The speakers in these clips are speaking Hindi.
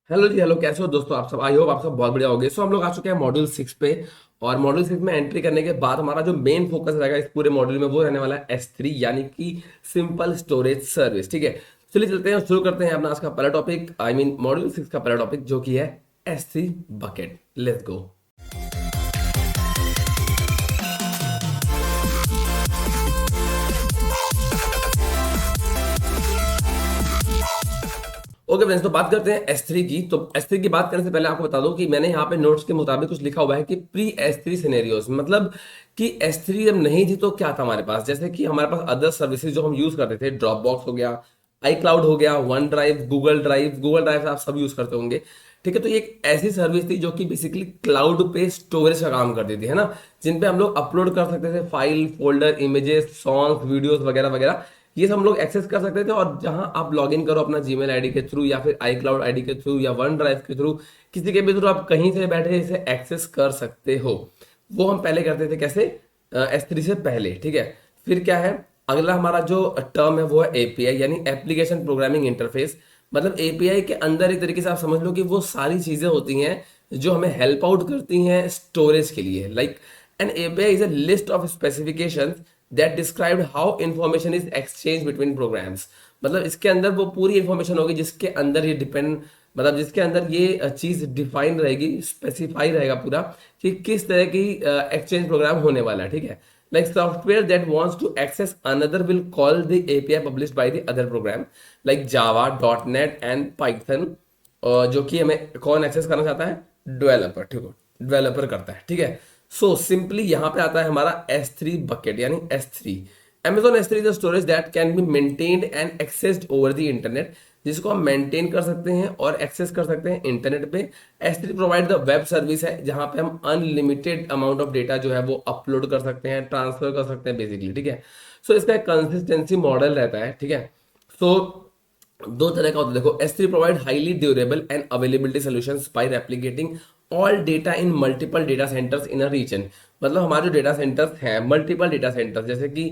हेलो जी, हेलो। कैसे हो दोस्तों? आप सब, आई होप आप सब बहुत बढ़िया होगे। हम लोग आ चुके हैं मॉड्यूल 6 पे। और मॉड्यूल 6 में एंट्री करने के बाद हमारा जो मेन फोकस रहेगा इस पूरे मॉड्यूल में वो रहने वाला है S3 यानी कि सिंपल स्टोरेज सर्विस। ठीक है, चलिए चलते हैं और शुरू करते हैं अपना आज का पहला टॉपिक, आई मीन मॉड्यूल 6 का पहला टॉपिक जो कि है S3 bucket. Let's go. Okay friends, तो बात करते हैं S3 की। तो S3 की बात करने से पहले आपको बता दूं कि मैंने यहाँ पे नोट्स के मुताबिक कुछ लिखा हुआ है कि प्री S3 सिनेरियोस, मतलब कि S3 जब नहीं थी तो क्या था हमारे पास। जैसे कि हमारे पास अदर सर्विसेज जो हम यूज करते थे, ड्रॉप बॉक्स हो गया, आई क्लाउड हो गया, वन ड्राइव, गूगल ड्राइव आप सब यूज करते होंगे। ठीक है, तो ये एक ऐसी सर्विस थी जो कि बेसिकली क्लाउड पे स्टोरेज का काम करती थी, है ना, जिन पे हम लोग अपलोड कर सकते थे file, folder, images, songs, videos वगैरह वगैरह। ये सब हम लोग एक्सेस कर सकते थे। और जहां आप लॉग इन करो अपना जीमेल आईडी के थ्रू या फिर आई क्लाउड आईडी के थ्रू या वन ड्राइव के थ्रू, किसी के भी थ्रू आप कहीं से बैठे इसे एक्सेस कर सकते हो। वो हम पहले करते थे कैसे, S3 से पहले। ठीक है, फिर क्या है, अगला हमारा जो टर्म है वो है एपीआई यानी एप्लीकेशन प्रोग्रामिंग इंटरफेस। मतलब एपीआई के अंदर एक तरीके से आप समझ लो कि वो सारी चीजें होती हैं जो हमें हेल्प आउट करती हैं स्टोरेज के लिए। Like an API is a list of specifications that describe how information is exchange between programs. मतलब इसके अंदर वो पूरी इंफॉर्मेशन होगी जिसके अंदर ये डिपेंड, मतलब जिसके अंदर ये चीज डिफाइन रहेगी, स्पेसिफाई रहेगा पूरा कि किस तरह की एक्सचेंज प्रोग्राम होने वाला है। ठीक है, like software that wants to access another will call the API published by the other program like Java, .NET and Python। जो कि हमें कौन एक्सेस करना चाहता है, डेवलपर। ठीक है, डेवलपर करता है। ठीक है, सो सिंपली यहाँ पे आता है हमारा S3 बकेट यानी S3। Amazon S3 is a storage that can be maintained and accessed over the internet, जिसको हम मेंटेन कर सकते हैं और एक्सेस कर सकते हैं इंटरनेट पे। S3 provide the web service है जहां पे हम अनलिमिटेड अमाउंट ऑफ डेटा जो है वो अपलोड कर सकते हैं, ट्रांसफर कर सकते हैं बेसिकली। ठीक है, सो इसका एक कंसिस्टेंसी मॉडल रहता है। ठीक है, सो दो तरह का होता है। देखो, S3 provide highly durable and availability solutions by replicating all data in multiple data centres in a region. मतलब हमारे जो डेटा सेंटर्स हैं, मल्टीपल डेटा सेंटर्स, जैसे कि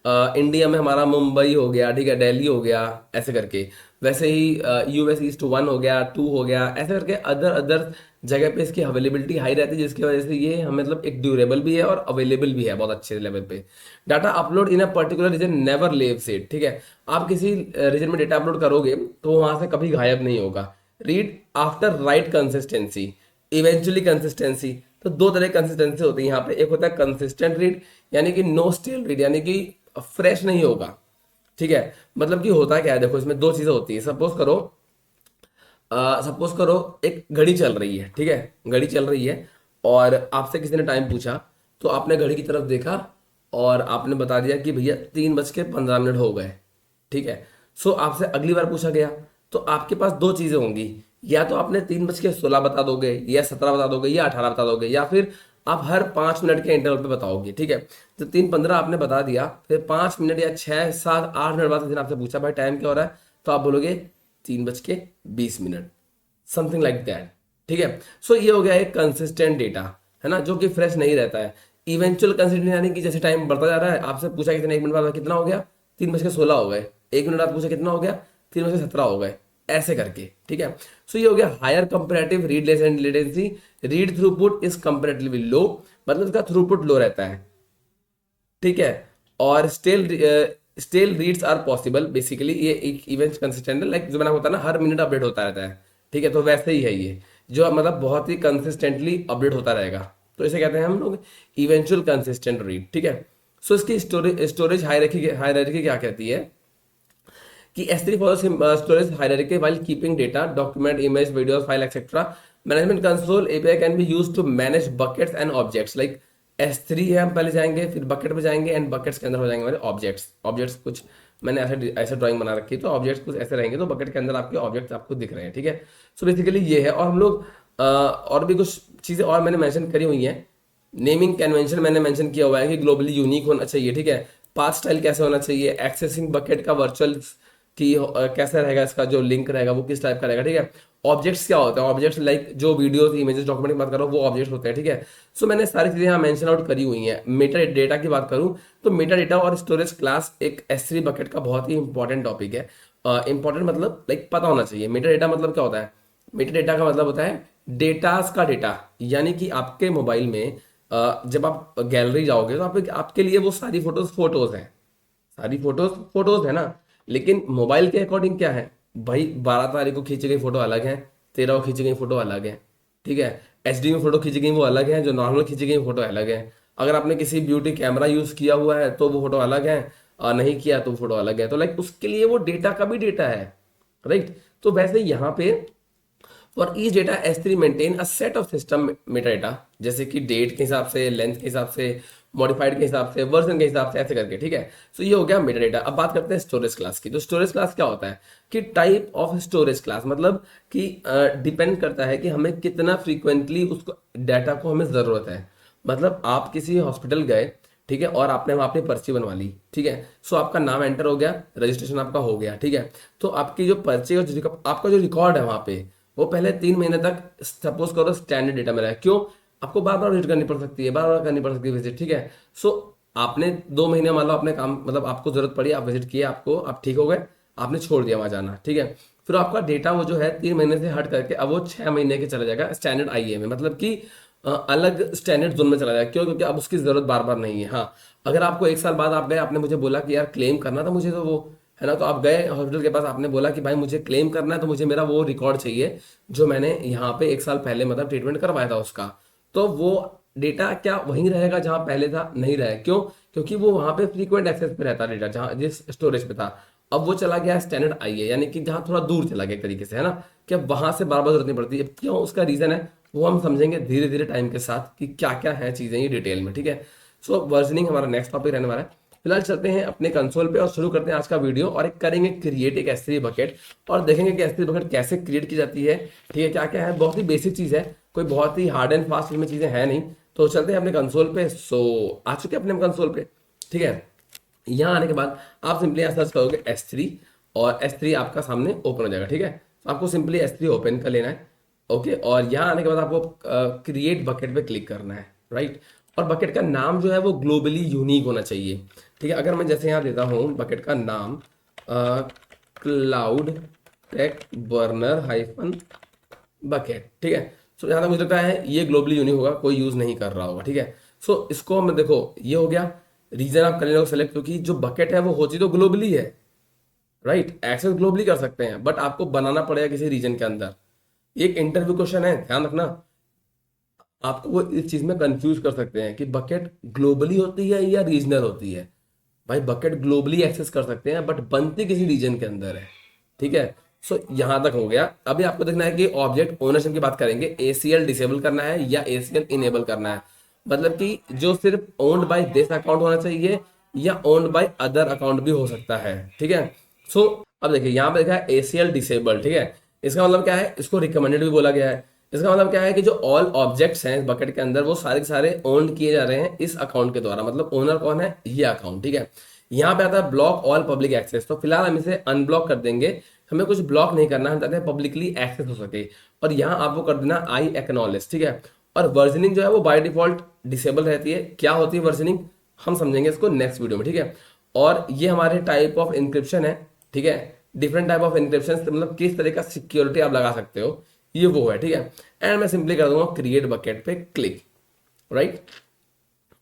इंडिया में हमारा मुंबई हो गया, ठीक है, दिल्ली हो गया, ऐसे करके। वैसे ही US ईस्ट 1 हो गया, 2 हो गया, ऐसे करके अदर अदर जगह पे इसकी अवेलेबिलिटी हाई रहती है, जिसकी वजह से ये हम मतलब एक ड्यूरेबल भी है और अवेलेबल भी है बहुत अच्छे लेवल पे। Data upload in a particular region never leaves it. ठीक है, आप किसी रीजन में डेटा अपलोड करोगे तो वहां से कभी गायब नहीं होगा। Read after right consistency, eventually consistency. तो दो तरह की कंसिस्टेंसी होती है यहाँ पे। एक होता है कंसिस्टेंट रीड यानी कि नो स्टेल रीड यानी कि फ्रेश नहीं होगा। ठीक है, मतलब कि होता क्या है, देखो इसमें दो चीजें होती है। सपोज करो एक घड़ी चल रही है। ठीक है, घड़ी चल रही है और आपसे किसी ने टाइम पूछा, तो आपने घड़ी की तरफ देखा और आपने बता दिया कि भैया 3:15 हो गए। ठीक है, सो आपसे अगली बार पूछा गया तो आपके पास दो चीजें होंगी, या तो आपने 3:16 बता दोगे, या 17 बता दोगे, या 18 बता दोगे, या फिर आप हर 5 मिनट के इंटरवल पे बताओगे। ठीक है, तो 3:15 आपने बता दिया, फिर 5 मिनट या 6, 7, 8 मिनट बाद किसी ने आपसे पूछा भाई टाइम क्या हो रहा है, तो आप बोलोगे 3:20, समथिंग लाइक दैट। ठीक है, सो ये हो गया एक कंसिस्टेंट डेटा, है ना, जो कि फ्रेश नहीं रहता है। इवेंचुअल कंसिस्टेंट यानी कि जैसे टाइम बढ़ता जा रहा है, आपसे पूछा कितने, 1 मिनट बाद कितना हो गया, 3:16 हो गए। 1 मिनट बाद पूछा कितना हो गया, 3:17 हो गए, ऐसे करके। ठीक है, सो ये हो गया higher comparative read latency. Read throughput is comparatively low, मतलब इसका थ्रूपुट लो रहता है। ठीक है, और stale reads are possible. Basically ये एक इवेंट कंसिस्टेंट है, लाइक जो मैंने होता है ना, हर मिनट अपडेट होता रहता है। ठीक है, तो वैसे ही है ये, जो मतलब बहुत ही कंसिस्टेंटली अपडेट होता रहेगा। तो इसे कहते हैं हम लोग इवेंचुअल कंसिस्टेंट रीड। ठीक है, सो इसकी स्टोरेज हायरार्की क्या कहती है कि S3 follows storage hierarchy while keeping data, document, image, videos, file, etc. Management console API can be used to manage buckets and objects. Like S3 है, हम पहले जाएंगे, फिर बकेट पे जाएंगे, एंड बकेट्स के अंदर हो जाएंगे हमारे ऑब्जेक्ट्स कुछ। मैंने ऐसे ऐसे ड्राइंग बना रखी है, तो ऑब्जेक्ट्स कुछ ऐसे रहेंगे, तो बकेट के अंदर आपके ऑब्जेक्ट्स आपको दिख रहे हैं। ठीक है, सो बेसिकली ये है। और हम लोग और भी कुछ चीज़ें और मैंने मेंशन करी हुई हैं। नेमिंग कन्वेंशन मैंने मेंशन किया हुआ है कि ग्लोबली यूनिक होना चाहिए। ठीक है, पाथ स्टाइल कैसे होना चाहिए, एक्सेसिंग बकेट का वर्चुअल कि कैसा रहेगा, इसका जो लिंक रहेगा वो किस टाइप का रहेगा। ठीक है, ऑब्जेक्ट्स क्या होते हैं, ऑब्जेक्ट्स लाइक जो वीडियोस, इमेजेस, डॉक्यूमेंट की बात करो वो ऑब्जेक्ट्स होते हैं। ठीक है, सो मैंने सारी चीजें यहाँ मेंशन आउट करी हुई हैं। मेटा डेटा की बात करूँ तो मेटा डेटा और स्टोरेज क्लास एक S3 बकेट का बहुत ही इंपॉर्टेंट टॉपिक है। इंपॉर्टेंट मतलब लाइक पता होना चाहिए। मेटा डेटा मतलब क्या होता है, मेटा डेटा का मतलब होता है डेटास का डेटा, यानी कि आपके मोबाइल में जब आप गैलरी जाओगे तो आपके लिए वो सारी फोटोज हैं, सारी फोटोज है ना। लेकिन मोबाइल के अकॉर्डिंग क्या है भाई, 12 तारीख को खींची गई फोटो अलग है, 13 को खींची गई फोटो अलग है, ठीक है। एचडी में फोटो खींची गई वो अलग है, जो नॉर्मल खींची गई फोटो अलग है। अगर आपने किसी ब्यूटी कैमरा यूज किया हुआ है तो वो फोटो अलग है, और नहीं किया तो फोटो अलग है। तो लाइक उसके लिए वो डेटा का भी डेटा है, राइट। तो वैसे यहाँ पे for each data S3 maintain a set of system Meta data, जैसे कि डेट के हिसाब से, लेंथ के हिसाब से, मॉडिफाइड के हिसाब से, वर्जन के हिसाब से, ऐसे करके, ठीक है। सो ये हो गया मेटा डेटा। अब बात करते हैं स्टोरेज क्लास की। तो स्टोरेज क्लास क्या होता है कि टाइप ऑफ स्टोरेज क्लास, मतलब कि डिपेंड करता है कि हमें कितना फ्रीक्वेंटली उसको डाटा को हमें ज़रूरत है। मतलब आप किसी हॉस्पिटल गए, ठीक है, और आपने वहाँ अपनी पर्ची बनवा ली, ठीक है। सो आपका नाम एंटर हो गया, रजिस्ट्रेशन आपका हो गया, ठीक है। तो आपकी जो पर्ची और आपका जो रिकॉर्ड है वहाँ पे, वो पहले 3 महीने तक सपोज करो स्टैंडर्ड डेटा में रहा है। क्यों? आपको बार बार विजिट करनी पड़ सकती है, बार बार करनी पड़ सकती है विजिट, ठीक है। सो आपने 2 महीने मान लो अपने काम, मतलब आपको जरूरत पड़ी, आप विजिट किए, आपको आप ठीक हो गए, आपने छोड़ दिया वहां जाना, ठीक है। फिर आपका डेटा वो जो है 3 महीने से हट करके अब वो 6 महीने के चला जाएगा स्टैंडर्ड आईए में, मतलब कि अलग स्टैंडर्ड जोन में चला जाएगा। क्यों? क्योंकि अब उसकी जरूरत बार बार नहीं है। हाँ, अगर आपको 1 साल बाद आप गए, आपने मुझे बोला कि यार क्लेम करना था मुझे, तो वो है ना, तो आप गए हॉस्पिटल के पास, आपने बोला कि भाई मुझे क्लेम करना है, तो मुझे मेरा वो रिकॉर्ड चाहिए जो मैंने यहाँ पे 1 साल पहले मतलब ट्रीटमेंट करवाया था उसका। तो वो डेटा क्या वहीं रहेगा जहाँ पहले था? नहीं रहे। क्यों? क्योंकि वो वहाँ पे फ्रीक्वेंट एक्सेस पे रहता डेटा, जहाँ जिस स्टोरेज पे था। अब वो चला गया स्टैंडर्ड आईए, यानी कि जहाँ थोड़ा दूर चला गया एक तरीके से, है ना, कि अब वहां से बार बार जरूरत नहीं पड़ती। अब क्यों? उसका रीजन है वो हम समझेंगे धीरे धीरे टाइम के साथ कि क्या क्या है चीजें ये डिटेल में, ठीक है। सो वर्जनिंग हमारा नेक्स्ट टॉपिक रहने वाला है। फिलहाल चलते हैं अपने कंसोल पे और शुरू करते हैं आज का वीडियो, और एक करेंगे क्रिएट एक S3 बकेट, और देखेंगे कि S3 बकेट कैसे क्रिएट की जाती है, ठीक है। क्या क्या है, बहुत ही बेसिक चीज है, कोई बहुत ही हार्ड एंड फास्ट इसमें चीजें है नहीं। तो चलते हैं अपने कंसोल पे। सो आ चुके हैं अपने कंसोल पे, ठीक है। यहाँ आने के बाद आप सिंपली यहाँ सर्च करोगे S3, और S3 आपका सामने ओपन हो जाएगा, ठीक है। तो आपको सिंपली S3 ओपन कर लेना है, ओके। और यहाँ आने के बाद आपको क्रिएट बकेट पे क्लिक करना है, राइट। और बकेट का नाम जो है वो ग्लोबली यूनिक होना चाहिए, ठीक है। अगर मैं जैसे यहाँ देता हूँ बकेट का नाम cloud tech burner hyphen bucket, ठीक है। सो यहाँ तक मुझे लगता है ये ग्लोबली यूनिक होगा, कोई यूज नहीं कर रहा होगा, ठीक है। सो इसको मैं देखो, ये हो गया। रीजन आप कर लेना सेलेक्ट, क्योंकि जो बकेट है वो होती तो ग्लोबली है, राइट। एक्सेस ग्लोबली कर सकते हैं, बट आपको बनाना पड़ेगा किसी रीजन के अंदर। एक इंटरव्यू क्वेश्चन है, ध्यान रखना। आपको वो इस चीज में कंफ्यूज कर सकते हैं कि बकेट ग्लोबली होती है या रीजनल होती है। भाई बकेट ग्लोबली एक्सेस कर सकते हैं, बट बनती किसी रीजन के अंदर है, ठीक है। सो यहां तक हो गया। अभी आपको देखना है कि ऑब्जेक्ट ओनरशिप की बात करेंगे, ACL डिसेबल करना है या ACL इनेबल करना है। मतलब कि जो सिर्फ ओन्ड बाय दिस अकाउंट होना चाहिए, या ओन्ड बाय अदर अकाउंट भी हो सकता है, ठीक है। सो अब देखिए यहाँ पे देखा है ACL डिसेबल, ठीक है। इसका मतलब क्या है, इसको रिकमेंडेड भी बोला गया है। इसका मतलब क्या है कि जो ऑल ऑब्जेक्ट्स हैं बकेट के अंदर वो सारे के सारे ओन किए जा रहे हैं इस अकाउंट के द्वारा। मतलब ओनर कौन है? ये अकाउंट, ठीक है। यहाँ पे आता है ब्लॉक ऑल पब्लिक एक्सेस, तो फिलहाल हम इसे अनब्लॉक कर देंगे। हमें कुछ ब्लॉक नहीं करना, हम चाहते हैं पब्लिकली एक्सेस हो सके। और यहाँ आपको कर देना आई एक्नॉलेज, ठीक है। और वर्जनिंग जो है वो बाय डिफॉल्ट डिसेबल रहती है। क्या होती है वर्जनिंग, हम समझेंगे इसको नेक्स्ट वीडियो में, ठीक है। और ये हमारे टाइप ऑफ इंक्रिप्शन है, ठीक है। डिफरेंट टाइप ऑफ इंक्रिप्शन, मतलब किस तरह का सिक्योरिटी आप लगा सकते हो, ये वो है, ठीक है। एंड मैं सिंपली कर दूंगा क्रिएट बकेट पे क्लिक, राइट।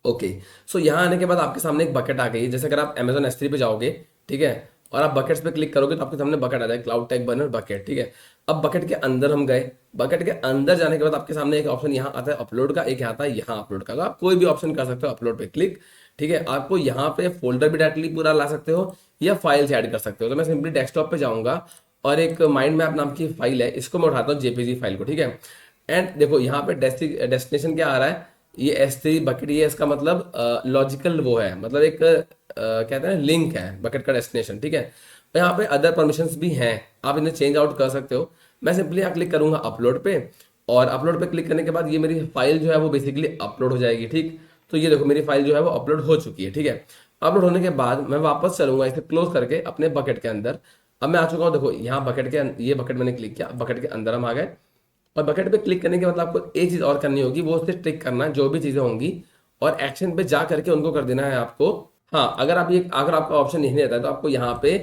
ओके। सो यहाँ आने के बाद आपके सामने एक बकेट आ गई है। जैसे अगर आप Amazon S3 पे जाओगे, ठीक है, और आप बकेट्स पे क्लिक करोगे तो आपके सामने बकेट आ जाएगा, क्लाउड टेक बर्नर बकेट, ठीक है। अब बकेट के अंदर हम गए, बकेट के अंदर जाने के बाद आपके सामने एक ऑप्शन यहाँ आता है अपलोड का, एक यहाँ आता है यहाँ अपलोड का। तो आप कोई भी ऑप्शन कर सकते हो, अपलोड पे क्लिक, ठीक है। आपको यहाँ पे फोल्डर भी डायरेक्टली पूरा ला सकते हो, या फाइल्स ऐड कर सकते हो। तो मैं सिंपली डेस्कटॉप पे जाऊंगा, और एक माइंड मैप नाम की फाइल है, इसको मैं उठाता हूँ JPG फाइल को, ठीक है। एंड देखो यहाँ पे डेस्टिनेशन क्या आ रहा है, ये S3 बकेट, ये इसका मतलब लॉजिकल वो है, मतलब एक कहते हैं लिंक है बकेट का डेस्टिनेशन, ठीक है। तो यहाँ पे अदर परमिशंस भी हैं, आप इन्हें चेंज आउट कर सकते हो। मैं सिंपली यहाँ क्लिक करूंगा अपलोड पे, और अपलोड पे क्लिक करने के बाद ये मेरी फाइल जो है वो बेसिकली अपलोड हो जाएगी, ठीक। तो ये देखो मेरी फाइल जो है वो अपलोड हो चुकी है, ठीक है। अपलोड होने के बाद मैं वापस चलूंगा इसे क्लोज करके अपने बकेट के अंदर। अब मैं आ चुका हूँ, देखो यहाँ बकेट के ये बकेट मैंने क्लिक किया, बकेट के अंदर हम आ गए। और बकेट पे क्लिक करने के बाद आपको एक चीज और करनी होगी, वो उससे टिक करना है जो भी चीजें होंगी, और एक्शन पे जा करके उनको कर देना है आपको। हाँ, अगर आपका ऑप्शन नहीं रहता है तो आपको यहाँ पे,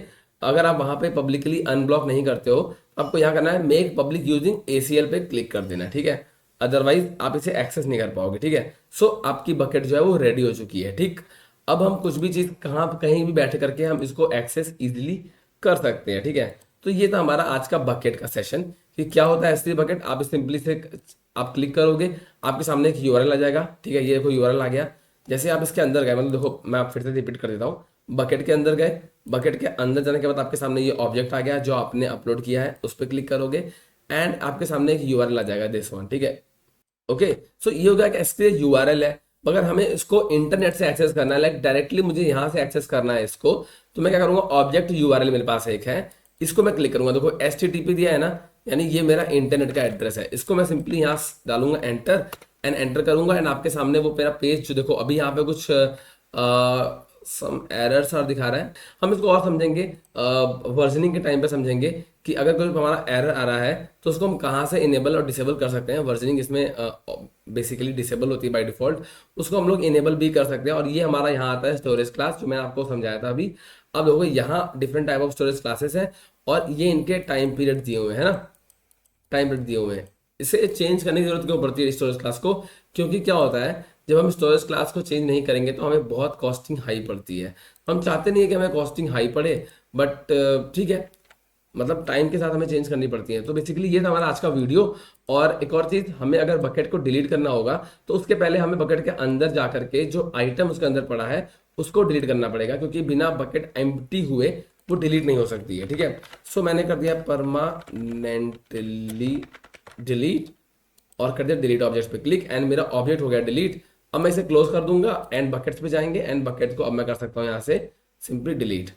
अगर आप वहां पे पब्लिकली अनब्लॉक नहीं करते हो, आपको यहाँ करना है मेक पब्लिक यूजिंग ACL पे क्लिक कर देना है, ठीक है। अदरवाइज आप इसे एक्सेस नहीं कर पाओगे, ठीक है। सो आपकी बकेट जो है वो रेडी हो चुकी है, ठीक। अब हम कुछ भी चीज़ कहाँ कहीं भी बैठ करके हम इसको एक्सेस इजीली कर सकते हैं, ठीक है। तो ये था हमारा आज का बकेट का सेशन कि क्या होता है S3 बकेट। आप सिंपली से आप क्लिक करोगे, आपके सामने एक यूआरएल आ जाएगा, ठीक है। ये देखो यूआरएल आ गया। जैसे आप इसके अंदर गए, मतलब देखो मैं आप फिर से रिपीट कर देता हूँ। बकेट के अंदर गए, बकेट के अंदर जाने के बाद आपके सामने ये ऑब्जेक्ट आ गया जो आपने अपलोड किया है, उस पर क्लिक करोगे एंड आपके सामने एक यूआरएल आ जाएगा, दिस वन, ठीक है। ओके, सो ये हो गया कि इसके यूआरएल है। मगर हमें इसको इंटरनेट से एक्सेस करना है, लाइक डायरेक्टली मुझे यहाँ से एक्सेस करना है इसको, तो मैं क्या करूँगा, ऑब्जेक्ट यूआरएल मेरे पास एक है, इसको मैं क्लिक करूँगा। देखो HTTP दिया है ना, यानी ये मेरा इंटरनेट का एड्रेस है। इसको मैं सिंपली यहाँ डालूंगा एंटर एंड एंटर करूंगा एंड आपके सामने वो मेरा पेज जो देखो अभी यहाँ पे कुछ सम एरर्स और दिखा रहा है। हम इसको और समझेंगे वर्जनिंग के टाइम पे समझेंगे कि अगर कोई हमारा एरर आ रहा है तो उसको हम कहाँ से इनेबल और डिसेबल कर सकते हैं। वर्जनिंग इसमें बेसिकली डिसेबल होती है बाय डिफॉल्ट, उसको हम लोग इनेबल भी कर सकते हैं। और ये हमारा यहाँ आता है स्टोरेज क्लास, जो मैंने आपको समझाया था अभी। अब देखो यहाँ different type of storage classes है और ये इनके टाइम पीरियड दिए हुए हैं ना, टाइम पीरियड दिए हुए हैं। इसे चेंज करने की जरूरत क्यों पड़ती है स्टोरेज क्लास को, क्योंकि क्या होता है जब हम स्टोरेज क्लास को चेंज नहीं करेंगे तो हमें बहुत कॉस्टिंग हाई पड़ती है। हम चाहते नहीं है कि हमें कॉस्टिंग हाई पड़े, बट ठीक है, मतलब टाइम के साथ हमें चेंज करनी पड़ती है। तो बेसिकली ये था हमारा आज का वीडियो। और एक और चीज़, हमें अगर बकेट को डिलीट करना होगा तो उसके पहले हमें बकेट के अंदर जा करके जो आइटम उसके अंदर पड़ा है उसको डिलीट करना पड़ेगा, क्योंकि बिना बकेट एम्प्टी हुए वो डिलीट नहीं हो सकती है, ठीक है। सो मैंने कर दिया परमानेंटली डिलीट और कर दिया डिलीट ऑब्जेक्ट पे क्लिक एंड मेरा ऑब्जेक्ट हो गया डिलीट। अब मैं इसे क्लोज कर दूंगा एंड बकेट्स पे जाएंगे एंड बकेट्स को अब मैं कर सकता हूँ यहाँ से सिंपली डिलीट।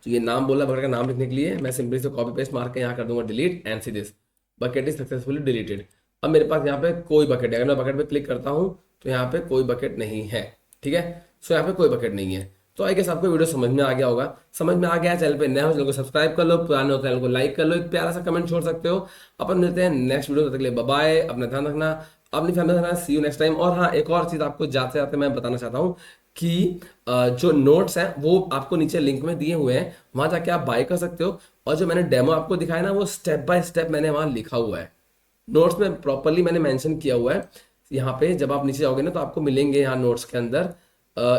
तो ये नाम बोला बकेट का नाम लिखने के लिए, मैं सिंपली से कॉपी पेस्ट मार के यहाँ कर दूंगा delete and see this bucket is successfully deleted. अब मेरे पास यहाँ पे कोई बकेट है, अगर मैं बकेट पे क्लिक करता हूँ तो यहाँ पे कोई बकेट नहीं है, ठीक है। सो यहाँ पे कोई बकेट नहीं है। तो आई गेस आपको वीडियो समझ में आ गया होगा। समझ में आ गया, चैनल पे नया हो चैनल को सब्सक्राइब कर लो, पुराने हो चैनल को लाइक कर लो, एक प्यारा सा कमेंट छोड़ सकते हो। अपन मिलते हैं नेक्स्ट वीडियो, तब तक के लिए बाय बाय, अपना ध्यान रखना, अपनी फैमिली रखना, सी यू नेक्स्ट टाइम। और हाँ, एक और चीज़ आपको जाते जाते मैं बताना चाहता हूँ कि जो नोट्स हैं वो आपको नीचे लिंक में दिए हुए हैं, वहां जाके आप बाय कर सकते हो। और जो मैंने डेमो आपको दिखाया ना, वो स्टेप बाय स्टेप मैंने वहां लिखा हुआ है, नोट्स में प्रॉपरली मैंने मेंशन किया हुआ है। यहाँ पे जब आप नीचे जाओगे ना तो आपको मिलेंगे यहाँ नोट्स के अंदर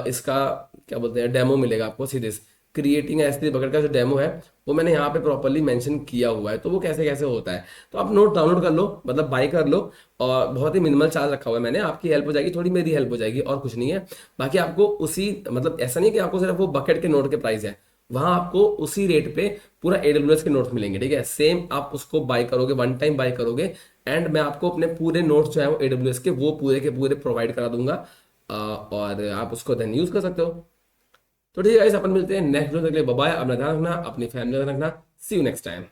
इसका क्या बोलते हैं डेमो मिलेगा आपको सीधे से। क्रिएटिंग S3 बकेट का जो डेमो है वो मैंने यहाँ पे प्रॉपरली मेंशन किया हुआ है, तो वो कैसे कैसे होता है। तो आप नोट डाउनलोड कर लो, मतलब बाय कर लो। और बहुत ही मिनिमल चार्ज रखा हुआ है मैंने, आपकी हेल्प हो जाएगी, थोड़ी मेरी हेल्प हो जाएगी, और कुछ नहीं है। बाकी आपको उसी, मतलब ऐसा नहीं कि आपको सिर्फ वो बकेट के नोट के प्राइस है, वहां आपको उसी रेट पे पूरा AWS के नोट्स मिलेंगे, ठीक है। सेम आप उसको बाय करोगे, वन टाइम बाय करोगे एंड मैं आपको अपने पूरे नोट्स जो है वो AWS के वो पूरे के पूरे प्रोवाइड करा दूंगा और आप उसको देन यूज कर सकते हो। तो ठीक है गाइस, अपन मिलते हैं नेक्स्ट वीडियो, तक के लिए बाय बाय, अपना ध्यान रखना, अपनी फैमिली का ध्यान रखना, सी यू नेक्स्ट टाइम।